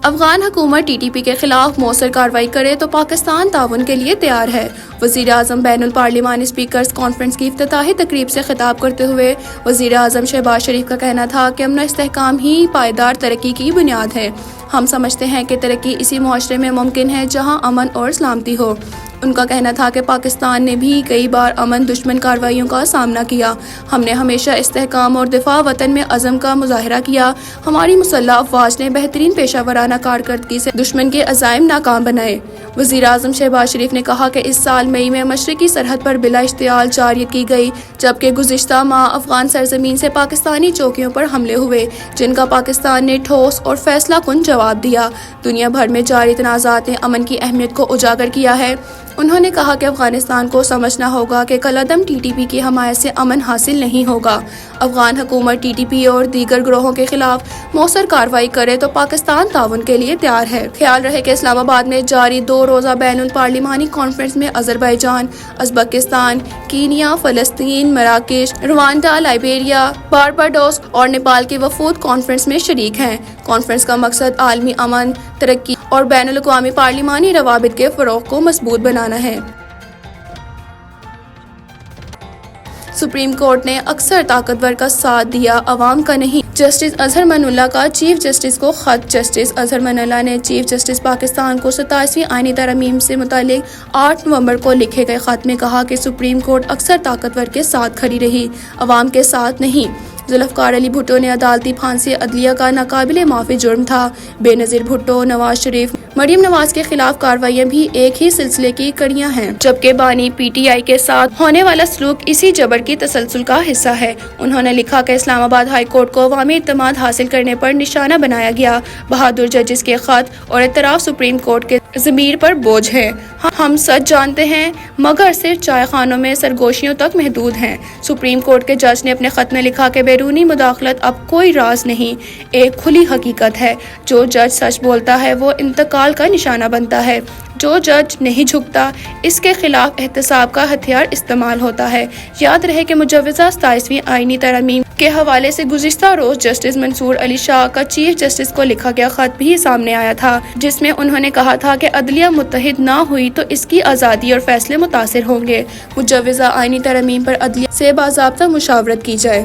افغان حکومت T T P کے خلاف مؤثر کارروائی کرے تو پاکستان تعاون کے لیے تیار ہے۔ وزیر اعظم بین الپارلیمانی اسپیکرز کانفرنس کی افتتاحی تقریب سے خطاب کرتے ہوئے وزیر اعظم شہباز شریف کا کہنا تھا کہ امن و استحکام ہی پائیدار ترقی کی بنیاد ہے۔ ہم سمجھتے ہیں کہ ترقی اسی معاشرے میں ممکن ہے جہاں امن اور سلامتی ہو۔ ان کا کہنا تھا کہ پاکستان نے بھی کئی بار امن دشمن کارروائیوں کا سامنا کیا۔ ہم نے ہمیشہ استحکام اور دفاع وطن میں عزم کا مظاہرہ کیا۔ ہماری مسلح افواج نے بہترین پیشہ ورانہ کارکردگی سے دشمن کے عزائم ناکام بنائے۔ وزیر اعظم شہباز شریف نے کہا کہ اس سال مئی میں مشرقی سرحد پر بلا اشتعال جارحیت کی گئی، جبکہ گزشتہ ماہ افغان سرزمین سے پاکستانی چوکیوں پر حملے ہوئے، جن کا پاکستان نے ٹھوس اور فیصلہ کن جواب دیا۔ دنیا بھر میں جاری تنازعات نے امن کی اہمیت کو اجاگر کیا ہے۔ انہوں نے کہا کہ افغانستان کو سمجھنا ہوگا کہ کالعدم ٹی ٹی پی کی حمایت سے امن حاصل نہیں ہوگا۔ افغان حکومت ٹی ٹی پی اور دیگر گروہوں کے خلاف مؤثر کارروائی کرے تو پاکستان تعاون کے لیے تیار ہے۔ خیال رہے کہ اسلام آباد میں جاری 2 روزہ بین الپارلیمانی کانفرنس میں آذربائیجان، ازبکستان، کینیا، فلسطین، مراکش، روانڈا، لائبیریا، بارباڈوس اور نیپال کے وفود کانفرنس میں شریک ہیں۔ کانفرنس کا مقصد عالمی امن، ترقی اور بین الاقوامی پارلیمانی روابط کے فروغ کو مضبوط بنانا ہے۔ سپریم کورٹ نے اکثر طاقتور کا ساتھ دیا، عوام کا نہیں۔ جسٹس اظہر من اللہ کا چیف جسٹس کو خط۔ جسٹس اظہر من اللہ نے چیف جسٹس پاکستان کو 27ویں آئینی ترامیم سے متعلق 8 نومبر کو لکھے گئے خط میں کہا کہ سپریم کورٹ اکثر طاقتور کے ساتھ کھڑی رہی، عوام کے ساتھ نہیں۔ ذوالفقار علی بھٹو نے عدالتی پھانسی عدلیہ کا ناقابل معافی جرم تھا۔ بے نظیر بھٹو، نواز شریف، مریم نواز کے خلاف کارروائیاں بھی ایک ہی سلسلے کی کڑیاں ہیں، جبکہ بانی پی ٹی آئی کے ساتھ ہونے والا سلوک اسی جبر کی تسلسل کا حصہ ہے۔ انہوں نے لکھا کہ اسلام آباد ہائی کورٹ کو عوامی اعتماد حاصل کرنے پر نشانہ بنایا گیا۔ بہادر ججز کے خط اور اعتراف سپریم کورٹ کے ضمیر پر بوجھ ہے۔ ہم سچ جانتے ہیں، مگر صرف چائے خانوں میں سرگوشیوں تک محدود ہیں۔ سپریم کورٹ کے جج نے اپنے خط میں لکھا کہ بیرونی مداخلت اب کوئی راز نہیں، ایک کھلی حقیقت ہے۔ جو جج سچ بولتا ہے وہ انتقال کا نشانہ بنتا ہے۔ جو جج نہیں جھکتا، اس کے خلاف احتساب کا ہتھیار استعمال ہوتا ہے۔ یاد رہے کہ مجوزہ 27ویں آئینی ترامیم کے حوالے سے گزشتہ روز جسٹس منصور علی شاہ کا چیف جسٹس کو لکھا گیا خط بھی سامنے آیا تھا، جس میں انہوں نے کہا تھا کہ عدلیہ متحد نہ ہوئی تو اس کی آزادی اور فیصلے متاثر ہوں گے۔ مجوزہ آئینی ترامیم پر عدلیہ سے باضابطہ مشاورت کی جائے۔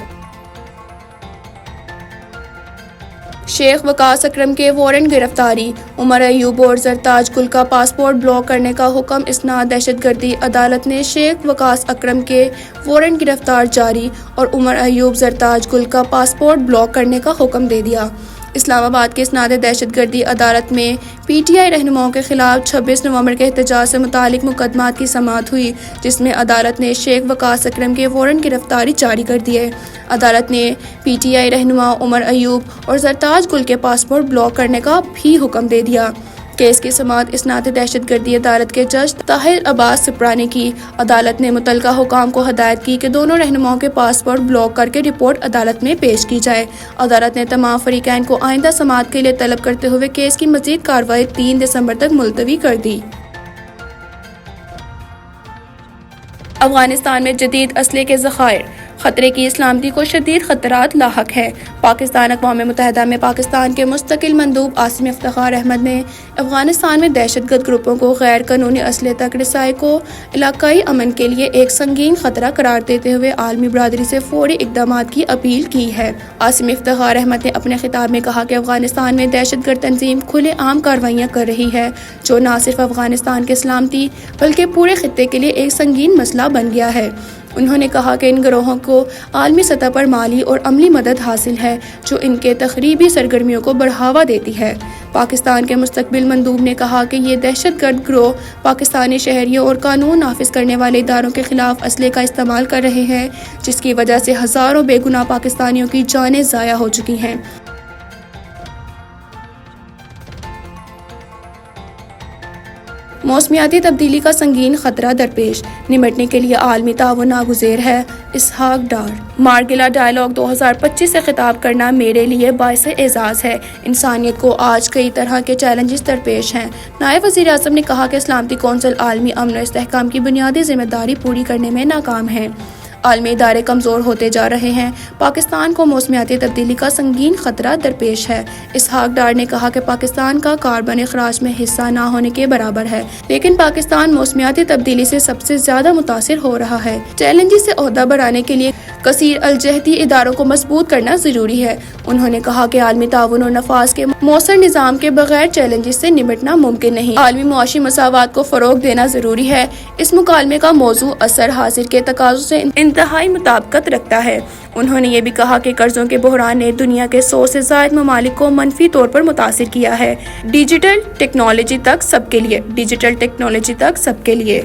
شیخ وقاص اکرم کے وارنٹ گرفتاری۔ عمر ایوب اور زرتاج گل کا پاسپورٹ بلاک کرنے کا حکم اسناد دہشت گردی۔ عدالت نے شیخ وقاص اکرم کے وارنٹ گرفتار جاری اور عمر ایوب، زرتاج گل کا پاسپورٹ بلاک کرنے کا حکم دے دیا۔ اسلام آباد کے اسناد دہشت گردی عدالت میں پی ٹی آئی رہنماؤں کے خلاف 26 نومبر کے احتجاج سے متعلق مقدمات کی سماعت ہوئی، جس میں عدالت نے شیخ وقاص اکرم کے وارنٹ گرفتاری جاری کر دیے۔ عدالت نے پی ٹی آئی رہنما عمر ایوب اور زرتاج گل کے پاسپورٹ بلاک کرنے کا بھی حکم دے دیا۔ کیس کی سماعت اسناد دہشت گردی عدالت کے جج طاہر عباس سپرا نے کی۔ عدالت نے متعلقہ حکام کو ہدایت کی کہ دونوں رہنماؤں کے پاسپورٹ بلاک کر کے رپورٹ عدالت میں پیش کی جائے۔ عدالت نے تمام فریقین کو آئندہ سماعت کے لیے طلب کرتے ہوئے کیس کی مزید کارروائی 3 دسمبر تک ملتوی کر دی۔ افغانستان میں جدید اسلحے کے ذخائر، خطرے کی سلامتی کو شدید خطرات لاحق ہے۔ پاکستان اقوام متحدہ میں پاکستان کے مستقل مندوب عاصم افتخار احمد نے افغانستان میں دہشت گرد گروپوں کو غیر قانونی اسلحے تک رسائی کو علاقائی امن کے لیے ایک سنگین خطرہ قرار دیتے ہوئے عالمی برادری سے فوری اقدامات کی اپیل کی ہے۔ عاصم افتخار احمد نے اپنے خطاب میں کہا کہ افغانستان میں دہشت گرد تنظیم کھلے عام کارروائیاں کر رہی ہے، جو نہ صرف افغانستان کے سلامتی بلکہ پورے خطے کے لیے ایک سنگین مسئلہ بن گیا ہے۔ انہوں نے کہا کہ ان گروہوں کو عالمی سطح پر مالی اور عملی مدد حاصل ہے، جو ان کے تخریبی سرگرمیوں کو بڑھاوا دیتی ہے۔ پاکستان کے مستقبل مندوب نے کہا کہ یہ دہشت گرد گروہ پاکستانی شہریوں اور قانون نافذ کرنے والے اداروں کے خلاف اسلحے کا استعمال کر رہے ہیں، جس کی وجہ سے ہزاروں بے گناہ پاکستانیوں کی جانیں ضائع ہو چکی ہیں۔ موسمیاتی تبدیلی کا سنگین خطرہ درپیش، نمٹنے کے لیے عالمی تعاون ناگزیر ہے۔ اسحاق ڈار۔ مارگلا ڈائیلاگ 2025 سے خطاب کرنا میرے لیے باعث اعزاز ہے۔ انسانیت کو آج کئی طرح کے چیلنجز درپیش ہیں۔ نائب وزیر اعظم نے کہا کہ سلامتی کونسل عالمی امن و استحکام کی بنیادی ذمہ داری پوری کرنے میں ناکام ہے۔ عالمی ادارے کمزور ہوتے جا رہے ہیں۔ پاکستان کو موسمیاتی تبدیلی کا سنگین خطرہ درپیش ہے۔ اسحاق ڈار نے کہا کہ پاکستان کا کاربن اخراج میں حصہ نہ ہونے کے برابر ہے، لیکن پاکستان موسمیاتی تبدیلی سے سب سے زیادہ متاثر ہو رہا ہے۔ چیلنجز سے عہدہ بڑھانے کے لیے کثیر الجہتی اداروں کو مضبوط کرنا ضروری ہے۔ انہوں نے کہا کہ عالمی تعاون اور نفاذ کے مؤثر نظام کے بغیر چیلنجز سے نمٹنا ممکن نہیں۔ عالمی معاشی مساوات کو فروغ دینا ضروری ہے۔ اس مکالمے کا موضوع عصر حاضر کے تقاضوں سے انتہائی مطابقت رکھتا ہے۔ انہوں نے یہ بھی کہا کہ قرضوں کے بحران نے دنیا کے 100 سے زائد ممالک کو منفی طور پر متاثر کیا ہے۔ ڈیجیٹل ٹیکنالوجی تک سب کے لیے۔